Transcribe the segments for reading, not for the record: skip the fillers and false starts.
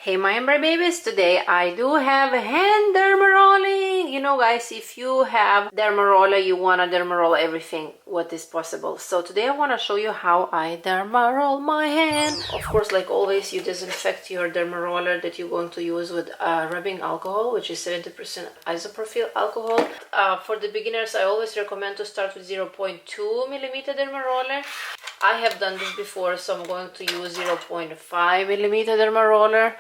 Hey my Amber babies, today I do have hand dermarolling. You know guys, if you have dermaroller, you want to dermaroll everything what is possible. So today I want to show you how I dermaroll my hand. Of course, like always, you disinfect your dermaroller that you're going to use with rubbing alcohol, which is 70% isopropyl alcohol. For the beginners, I always recommend to start with 0.2 millimeter dermaroller. I have done this before, so I'm going to use 0.5 millimeter dermaroller.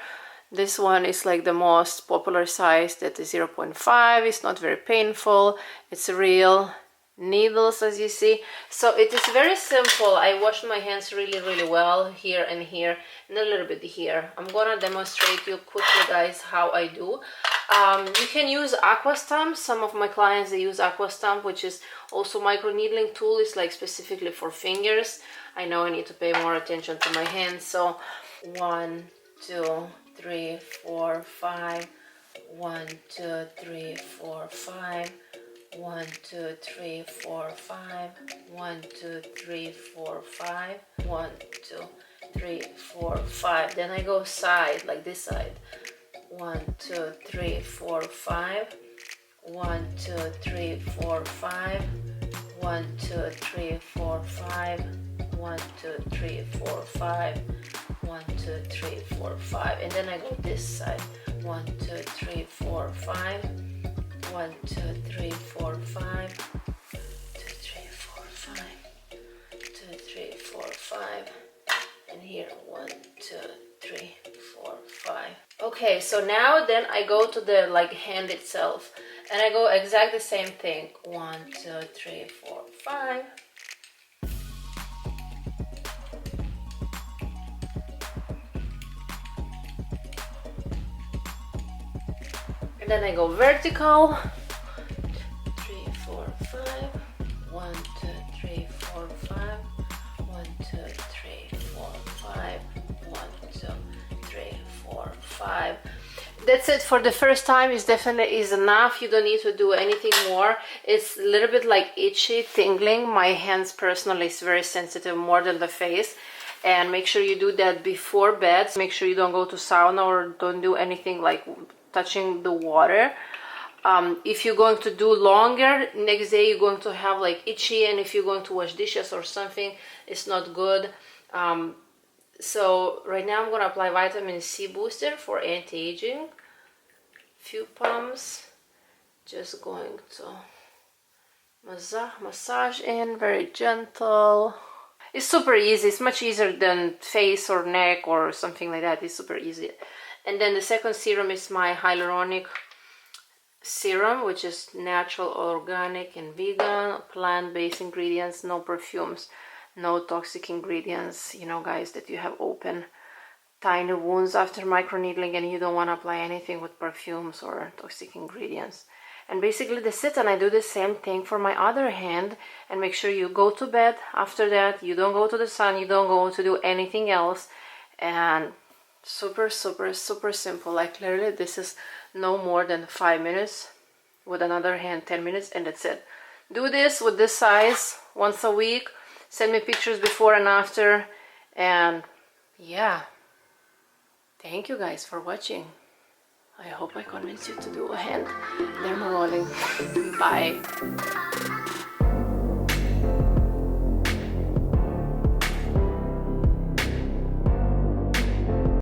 This one is like the most popular size, that is 0.5. It's not very painful. It's real needles, as you see. So it is very simple. I washed my hands really well here and here and a little bit here. I'm gonna demonstrate you quickly guys how I do. You can use aqua stamp. Some of my clients, they use aqua stamp, which is also micro needling tool. It's like specifically for fingers. I know I need to pay more attention to my hands. So 1 2 3 4 5 1 2 3 4 5 1 2 3 4 5 1 2 3 4 5 1 2 3 4 5. Then I go side, like this side. 1 2 3 4 5 1 2 3 4 5 1 2 3 4 5 1 2 3 4 5 1 2 3 4 5, and then I go this side. 1 2 3 4 5 1 2 3 4 5 2 3 4 5 2 3 4 5, and here 1 2 3 4 5. Okay, so now then I go to the like hand itself, and I go exactly the same thing. 1 2 3 4 5. And then I go vertical. 3 4 5 1 2 3 4 5 1 2 3 4 5 1 2 3 4 5. That's it for the first time. It's definitely is enough. You don't need to do anything more. It's a little bit like itchy, tingling. My hands personally is very sensitive, more than the face. And make sure you do that before bed. Make sure you don't go to sauna or don't do anything like touching the water. If you're going to do longer, next day you're going to have like itchy, and if you're going to wash dishes or something, it's not good. So right now I'm going to apply vitamin C booster for anti-aging. Few pumps. Just going to massage in, very gentle. It's super easy. It's much easier than face or neck or something like that. It's super easy. And then the second serum is my Hyaluronic Serum, which is natural, organic, and vegan, plant-based ingredients, no perfumes, no toxic ingredients. You know, guys, that you have open tiny wounds after microneedling and you don't want to apply anything with perfumes or toxic ingredients. And basically that's it. And I do the same thing for my other hand. And make sure you go to bed after that. You don't go to the sun. You don't go to do anything else. And super simple. Like literally this is no more than 5 minutes, with another hand 10 minutes, and that's it. Do this with this size once a week. Send me pictures before and after. And yeah, thank you guys for watching. I hope I convinced you to do a hand dermarolling. Bye.